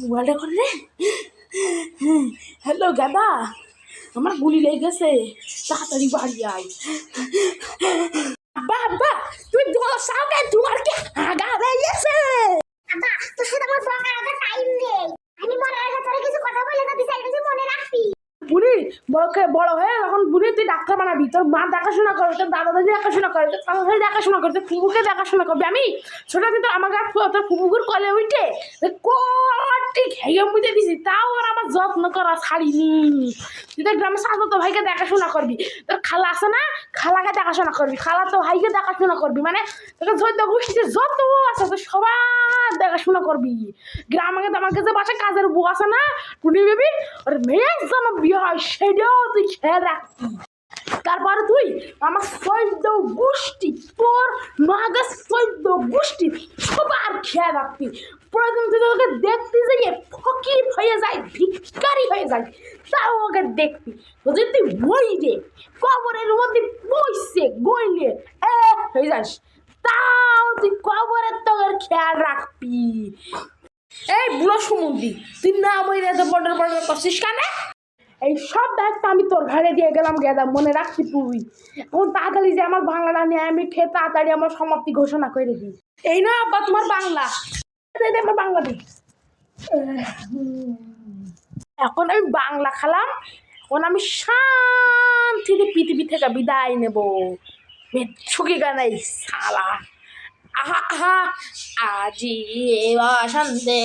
মোবাইলটা করে রে। হ্যালো গাদা, আমার গুলি লেগে গেছে, তাড়াতাড়ি বাড়ি আয়। বাবা তুই দোষ আগে, তোমার কি আগা বেরিয়েছে? আব্বা তোর সাথে আমার বকার টাইম নেই। আমি মনে রাখার পরে কিছু কথা বলে তো দিছাই যে মনে রাখবি। বুড়ি বড় হয়ে এখন বুড়ি তুই ডাক্তার বানাবি, তোর মা দেখাশোনা করবে, তোর দাদা দাদি দেখাশোনা করে, তোর দাদা দাদি দেখাশোনা করে, তোর ফুপুকে দেখাশোনা করবি। আমি ছোট কিন্তু আমাকে তোর ফুপুকুর কলে উঠে কটি খেয়ে মুজে দিছি, তাও আর আমার যত্ন করা ছাড়িনি। তুই তো গ্রামের সাথে তো ভাইকে দেখাশোনা করবি, তোর খালা আছে না, খালাকে দেখাশোনা করবি, খালা তো ভাইকে দেখাশোনা করবি, মানে তোকে যত গোষ্ঠীতে যত আছে তো সবার দেখাশোনা করবি। গ্রামে আমাকে যে বাসা কাজের বউ আছে না টুনি বেবি, ওর মেয়ের জন্য বিয়ে হয় সেটাও তুই খেয়াল রাখবি। তারপরে তুই আমার সৈদ্য গোষ্ঠী, তোর মাগে সৈদ্য গোষ্ঠী সবার খেয়াল রাখবি। প্রয়োজন তুই ওকে দেখতে যাইয়ে ফকির হয়ে যায়, ভিক্ষারি হয়ে যায়, তাও ওকে দেখবি। যদি তুই বই রে কবরের মধ্যে বইছে গইলে হয়ে যাস, তাও তুই কবরের তোর খেয়াল রাখবি। এই বুড়ো সুমন্দি, তুই না বই রেখে বর্ডার করছিস কেন? এই সব দায়িত্ব আমি তোর ঘরে দিয়ে গেলাম গেদা, মনে রাখছি তুই। এখন তাড়াতাড়ি যে আমার বাংলাটা নিয়ে আমি খেয়ে তাড়াতাড়ি আমার সমাপ্তি ঘোষণা করে দিই। এই না আব্বা তোমার বাংলা, আমার বাংলা দিই। এখন আমি বাংলা খালাম, এখন আমি শান্তিতে পৃথিবী থেকে বিদায় নেব। ছুকি গানাই সালা। আহা আহা আজি বসন্তে